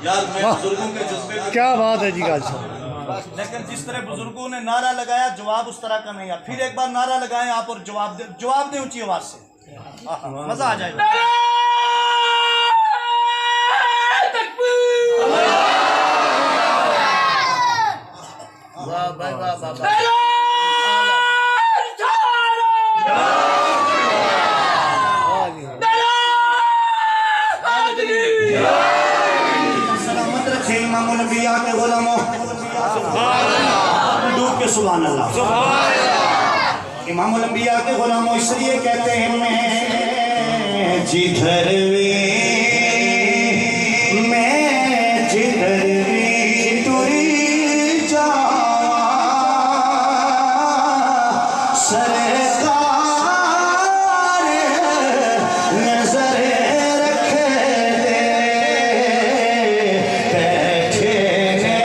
یار میں بزرگوں کے جذبے میں کیا بات ہے جی گاجی صاحب، لیکن جس طرح بزرگوں نے نعرہ لگایا جواب اس طرح کا نہیں ہے. پھر ایک بار نعرہ لگائیں آپ اور جواب دیں اونچی آواز سے. مزہ آ جائے گا. سلامت رکھے امام الانبیاء کے غلاموں. ڈوب کے سبحان اللہ. امام الانبیاء کے غلاموں اس لیے کہتے ہیں میں جدھر بھی ٹری جاواں سرکار نظر رکھے دے بیٹھے نے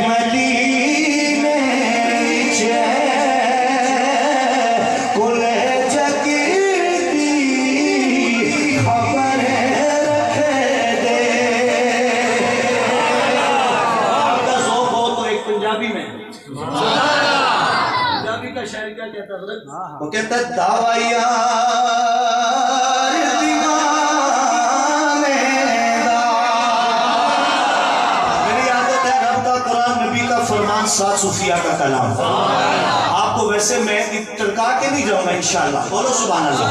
مدینے کل جگ دی خبر رکھے دے. آپ کا ذوق ہو تو ایک پنجابی میں پنجابی کا شاعر کیا کہتا ہے حضرت؟ وہ کہتا ہے دعویٰ یار دیوانے دا. میری عادت ہے رب کا قرآن نبی کا فرمان ساتھ صوفیہ کا کلام. آپ کو ویسے میں ٹرکا کے نہیں جاؤں گا انشاءاللہ. بولو سبحان اللہ.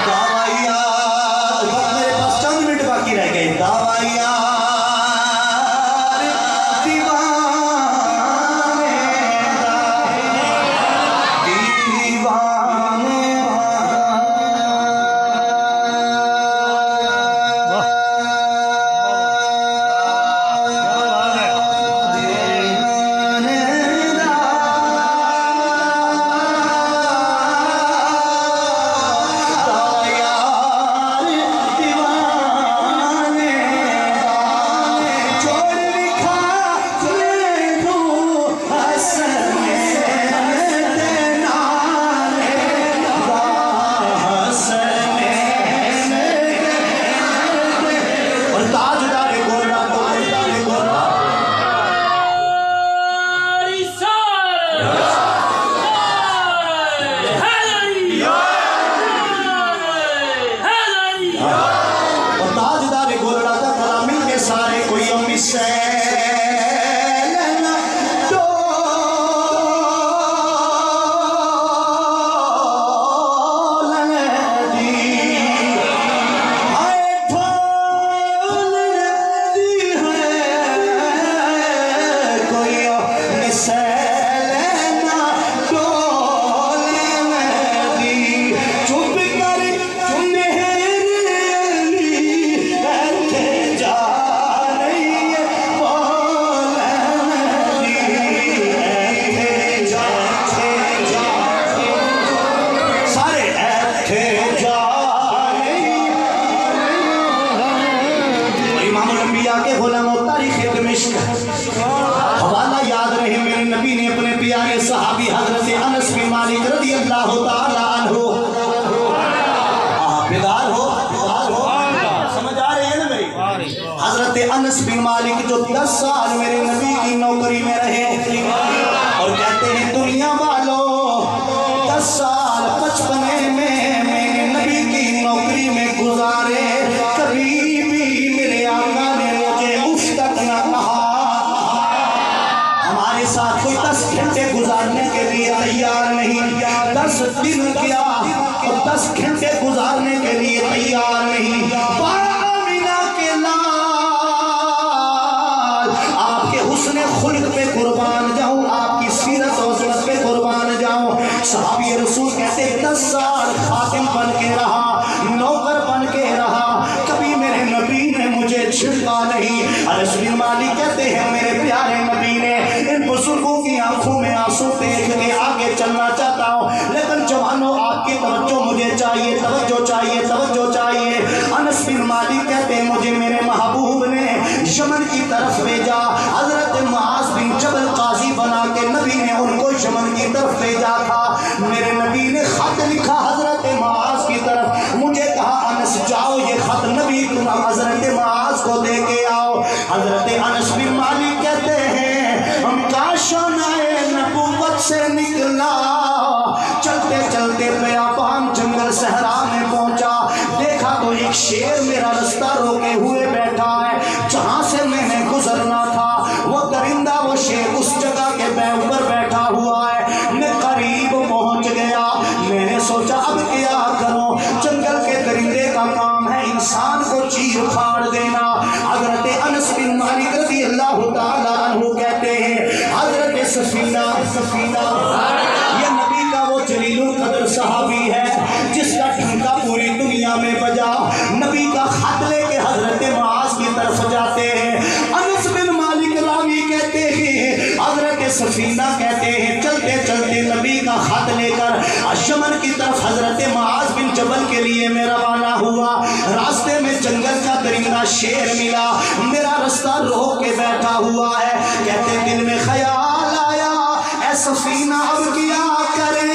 دعویٰ یار میرے پاس چند منٹ باقی رہ گئے. دعویٰ یار حوالہ یاد رہے میرے نبی نے اپنے پیارے صحابی حضرت انس بن مالک رضی اللہ تعالی عنہ. بیدار ہو سمجھ آ رہی ہے نا میری. حضرت انس بن مالک جو 10 سال میرے نبی کی نوکری میں رہے اور کہتے ہیں دنیا والوں 10 سال 55 میں میرے نبی کی نوکری میں گزارے. کبھی بھی میرے آقا نے مجھے اف تک نہ کہا. ہمارے ساتھ کوئی 10 گھنٹے گزارنے کے لیے تیار نہیں. 10 دن کیا اور 10 گھنٹے گزارنے کے لیے تیار نہیں. آمینہ کے لال آپ کے حسن خلق پہ قربان جاؤں, آپ کی سیرت و عظمت پہ قربان جاؤں. صحابی رسول کہتے 10 سال خادم بن کے رہا, نوکر بن کے رہا, کبھی میرے نبی نے مجھے چھڑکا نہیں. انس بن مالک کہتے ہیں میرے پیارے نبی نے ان بزرگوں کی آنکھوں میں آنسو دیکھ کے آگے چلنا چاہتا ہوں, لیکن جوانوں آپ کی توجہ مجھے چاہیے, توجہ چاہیے, توجہ چاہیے. انس بن مالک کہتے ہیں مجھے میرے محبوب نے یمن کی طرف بھیجا. حضرت معاذ بن جبل قاضی بنا کے نبی نے ان کو یمن کی طرف بھیجا تھا. میرے نبی نے خط لکھا حضرت معاذ کی طرف, مجھے کہا انس جاؤ یہ خط نبی تم حضرت معاذ کو دے کے آؤ۔ حضرت انس بن مالک کہتے ہیں ہم کاشانۂ نبوت سے نکلا، چلتے چلتے بیابان جنگل صحرا میں پہنچا، دیکھا تو ایک شیر میرا رستہ روکے ہوئے بیٹھا ہے، جہاں سے میں نے گزرنا تھا وہ درندہ وہ شیر اس جگہ کے اوپر بیٹھا ہوا ہے۔ میں قریب پہنچ گیا، میں نے سوچا اب کیا کروں، جنگل کے درندے کا کام ہے انسان کو چیر پھاڑ دینا۔ حضرت انس بن مالک رضی اللہ تعالیٰ عنہ کہتے ہیں حضرت سفینہ یہ نبی کا وہ جلیل القدر صحابی ہے جس کا ڈنکا پوری دنیا میں بجا، نبی کا خط لے کے حضرت معاذ کی طرف جاتے ہیں۔ انس بن مالک راوی کہتے ہیں حضرت سفینہ کہتے ہیں چلتے چلتے نبی کا خط لے کر یمن کی طرف حضرت معاذ بن جبل کے لیے میں روانہ ہوا۔ راستے میں جنگل کا درندہ شیر ملا، میرا رستہ روک کے بیٹھا ہوا ہے۔ کہتے دل میں خیال آیا اے سفینہ اب کیا کریں،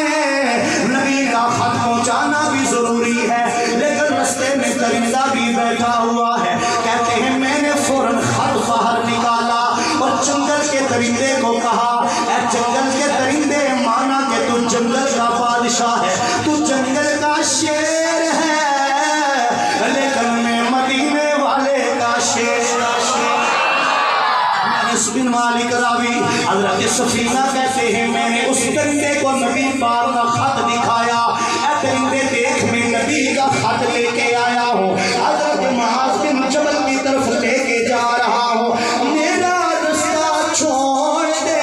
نبی کا خط پہنچانا بھی ضروری ہے لیکن رستے میں درندہ بھی بیٹھا ہوا ہے۔ کہتے ہیں میں نے فوراً خط باہر نکالا اور جنگل کے درندے کو کہا اے جنگل کے درندے مانا کہ تو جنگل کا بادشاہ ہے، تو جنگل کا شیر ہے لیکن میں مدینے والے کا شیر۔ انس بن مالک راوی حضرت سفینہ کہتے ہیں میں نے اس درندے کو نبی پاک کا خط دکھایا، اے درندے دیکھ میں نبی کا خط لے کے آیا ہوں، حضرت معاذ بن جبل کی طرف لے کے جا رہا ہوں، میرا رستہ چھوڑ دے۔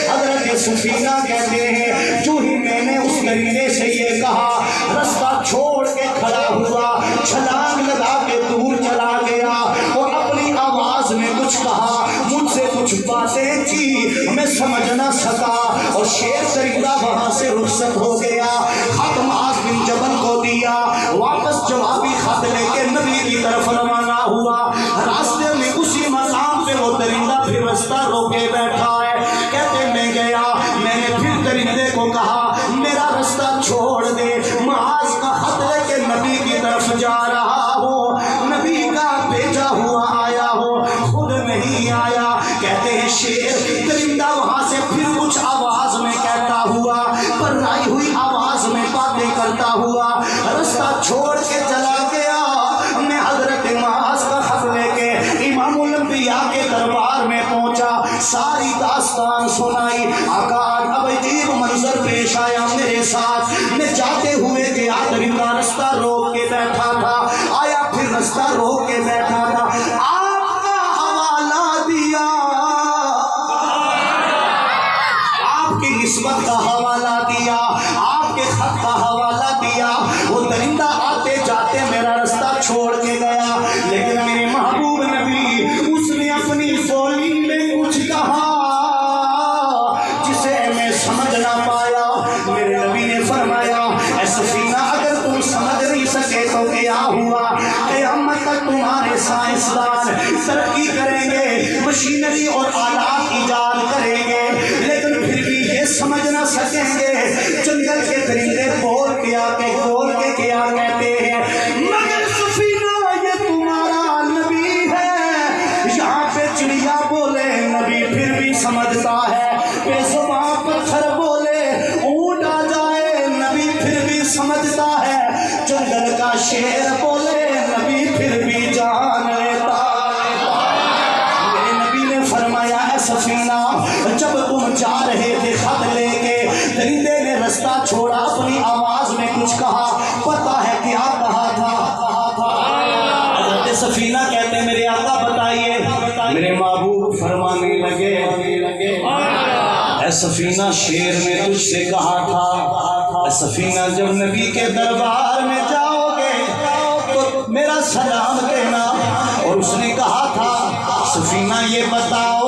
حضرت سفینہ کہتے ہیں جو ہی میں نے اس درندے سے یہ کہا رستہ چھوڑ کے کھڑا ہوا، چھلانگ لگا کے دور چلا گیا اور اپنی آواز میں کچھ کہا، مجھ سے کچھ باتیں کی میں سمجھ نہ سکا اور شیر درندہ وہاں سے رخصت ہو گیا۔ خط معاذ بن جبل کو دیا، واپس جوابی خط لے کے نبی کی طرف روانہ ہوا۔ راستے میں اسی مقام پہ وہ درندہ پھر رستہ روکے بیٹھا ہے۔ کہتے میں گیا، میں نے پھر درندے کو کہا میرا رستہ چھوڑ دے، معاذ کا خط لے کے نبی کی طرف جا رہا ہوں، نبی کا بھیجا ہوا آیا ہو خود نہیں آیا۔ کہتے ہیں شیر درندہ وہاں سے پھر کچھ آواز میں کہتا ہوا، پر آئی ہوئی آواز میں باتیں کرتا ہوا رستہ چھوڑ کے چلا گیا۔ میں حضرت معاذ کا خط لے کے امام الانبیاء کے دربار میں پہنچا، ساری داستان سنائی۔ آقا اب عجیب منظر پیش آیا میرے ساتھ، میں جاتے ہوئے گیا درندہ رستہ روک کے بیٹھا تھا، آیا پھر رستہ روک کے بیٹھا تھا، آپ کا حوالہ دیا، آپ کی نسبت کا حوالہ دیا، آپ کے خط کا حوالہ دیا۔ وہ درندہ آتے جاتے میرا رستہ چھوڑ کے گیا لیکن میرے محبوب نبی اس نے اپنی بولی میں کچھ کہا جسے میں سمجھ نہ پایا۔ میرے نبی نے فرمایا اے سفینہ اگر تم سمجھ نہیں سکے تو کیا ہوا، قیامت تک تمہارے سائنسدان ترقی کریں گے، مشینری اور آلات ایجاد کریں گے لیکن پھر بھی یہ سمجھ نہ سکیں گے جنگل کے درندے بول کے کیا کہتے ہیں، مگر سفینہ یہ تمہارا نبی ہے، یہاں پہ چڑیا بولے نبی پھر بھی سمجھتا ہے، بے زباں پتھر بولے اونٹ آ جائے نبی پھر بھی سمجھتا ہے، جنگل کا شیر بولے نبی پھر بھی جان لیتا ہے۔ میرے نبی نے فرمایا اے سفینہ جب تم جا رہے تھے خط لے کے، درندے نے رستہ چھوڑا، اپنی آواز میں کچھ کہا، پتہ ہے کیا کہا تھا؟ حضرت سفینہ کہتے میرے آقا بتائیے۔ میرے محبوب فرمانے لگے اے سفینہ شیر نے تجھ سے کہا تھا اے سفینہ جب نبی کے دربار میں جاؤ گے تو میرا سلام کہنا، اور اس نے کہا تھا سفینہ یہ بتاؤ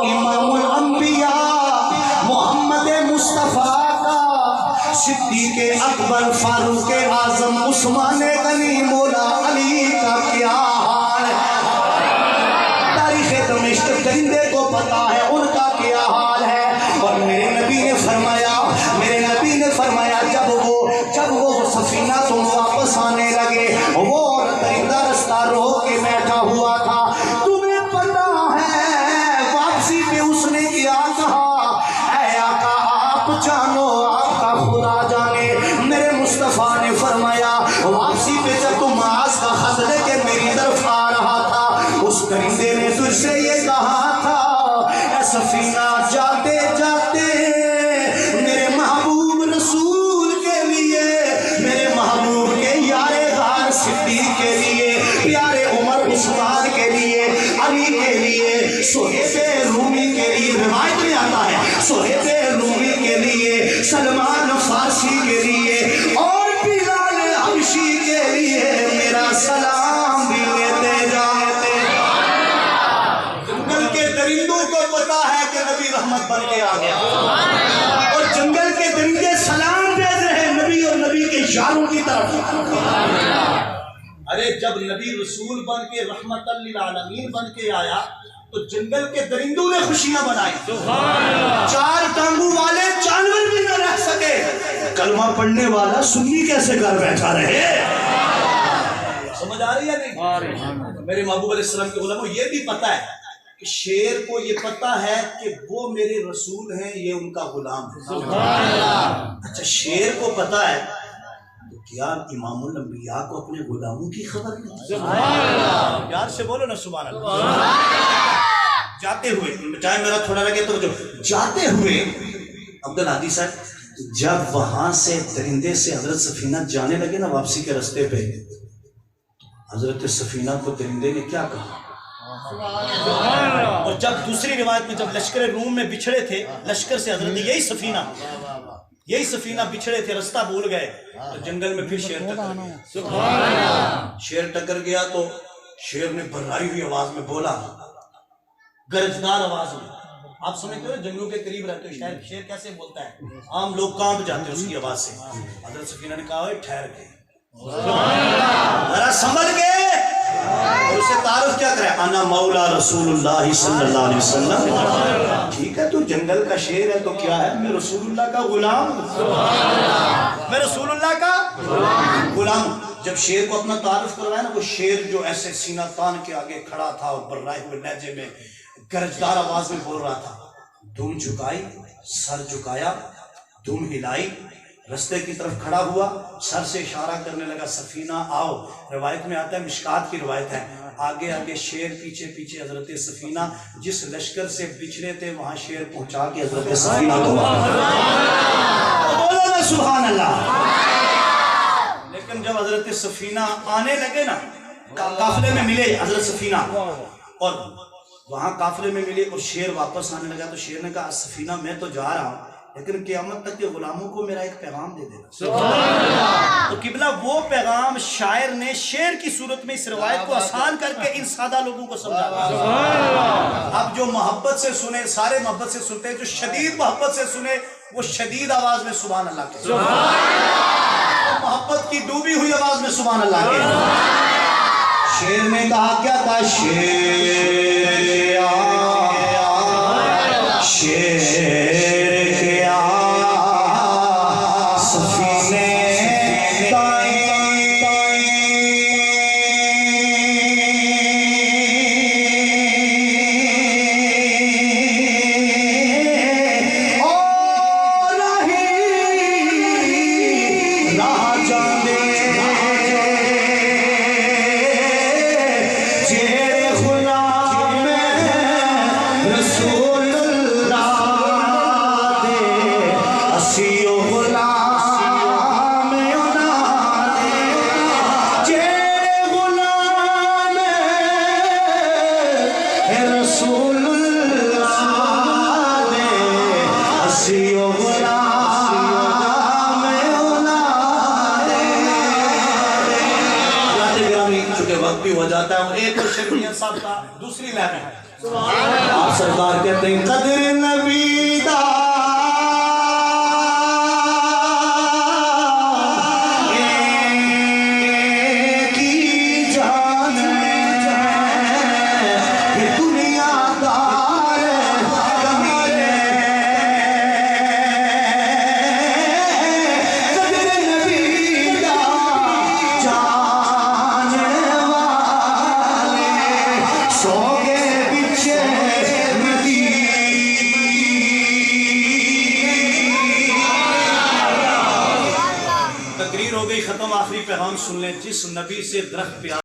امام الانبیاء محمد مصطفیٰ کا، صدیق اکبر، فاروق اعظم، عثمان غنی، مولا علی کا کیا حال ہے؟ تاریخ دمشق درندے کو پتا ہے ان کا کیا حال ہے۔ اور میرے نبی نے فرمایا جب وہ سفینہ تم واپس آنے لگے درندے نے تجھ سے یہ کہا تھا اے سفینہ جاتے جاتے میرے محبوب رسول کے لیے، میرے محبوب کے یار غار صدیق کے لیے، پیارے عمر عثمان کے لیے، علی کے لیے، صہیب رومی کے لیے، روایت میں آتا ہے صہیب رومی کے لیے، سلمان فارسی کے لیے اور بلال حبشی کے لیے میرا سلام بھی لیتے جاتے۔ جنگل کے درندوں کو پتا ہے کہ نبی رحمت بن کے آ گیا، اور جنگل کے درندے سلام دے رہے ہیں نبی اور نبی کے یاروں کی طرف۔ ارے جب نبی رسول بن کے رحمت للعالمین بن کے آیا تو جنگل کے درندوں نے خوشیاں بنائی، چار ٹانگوں والے جانور بھی نہ رہ سکے، کلمہ پڑھنے والا سنی کیسے گھر بیٹھا رہے؟ سمجھ آ رہی ہے نہیں؟ میرے محبوب علیہ السلام کے علماء یہ بھی پتا ہے کہ شیر کو یہ پتا ہے کہ وہ میرے رسول ہیں، یہ ان کا غلام ہے۔ اچھا شیر کو پتا ہے تو کیا امام الانبیاء کو اپنے غلاموں کی خبر نہیں؟ پیار سے بولو نا سبحان اللہ۔ جاتے ہوئے، چاہے میرا تھوڑا لگے تو جاتے ہوئے عبدالعادی صاحب جب وہاں سے درندے سے حضرت سفینہ جانے لگے نا واپسی کے رستے پہ، حضرت سفینہ کو درندے نے کیا کہا؟ اور جب دوسری روایت میں جب لشکر روم میں بچھڑے تھے، لشکر سے حضرت یہی سفینہ بچھڑے تھے، رستہ بھول گئے تو جنگل میں پھر شیر ٹکر گیا۔ شیر ٹکر گیا تو شیر نے بھرائی ہوئی آواز میں بولا، گرجدار آواز میں۔ آپ سمجھتے ہو جنگلوں کے قریب رہتے ہو، شیر کیسے بولتا ہے؟ عام لوگ کانپ جاتے ہیں اس کی آواز سے۔ حضرت سفینہ نے کہا ٹھہر کے، ذرا سنبھل کے، اور اسے تعارف کیا کرے؟ انا مولا رسول اللہ صلی اللہ علیہ وسلم۔ ٹھیک ہے تو جنگل کا شیر ہے تو کیا ہے، میں رسول اللہ کا غلام، میں رسول اللہ کا غلام۔ جب شیر کو اپنا تعارف کروایا نا، وہ شیر جو ایسے سینہ تان کے آگے کھڑا تھا اور برائے ہوئے لہجے میں گرجدار آواز میں بول رہا تھا، دم جھکائی، سر جھکایا، دم ہلائی، رستے کی طرف کھڑا ہوا، سر سے اشارہ کرنے لگا سفینہ آؤ۔ روایت میں آتا ہے، مشکات کی روایت ہے، آگے آگے شیر، پیچھے پیچھے حضرت سفینہ، جس لشکر سے بچھڑے تھے وہاں شیر پہنچا کے حضرت سفینہ کو بولا نا سبحان اللہ۔ لیکن جب حضرت سفینہ آنے لگے نا، قافلے میں ملے حضرت سفینہ، اور وہاں قافلے میں ملے اور شیر واپس آنے لگا تو شیر نے کہا سفینہ میں تو جا رہا ہوں لیکن قیامت تک کے غلاموں کو میرا ایک پیغام دے دینا۔ تو قبلہ وہ پیغام شاعر نے شیر کی صورت میں اس روایت کو آسان کر کے ان سادہ لوگوں کو سمجھا۔ اب جو محبت سے سنے، سارے محبت سے سنتے ہیں، جو شدید محبت سے سنے وہ شدید آواز میں سبحان اللہ کے، محبت کی ڈوبی ہوئی آواز میں سبحان اللہ کے۔ شیر نے کہا کیا کہا؟ ہو جاتا ہے، اور ایک اور شرمیہ صاحب کا دوسری لہر ہے۔ آپ سرکار کہتے ہیں قدر نبی دا ختم، آخری پیغام سن لیں، جس نبی سے درخت پیار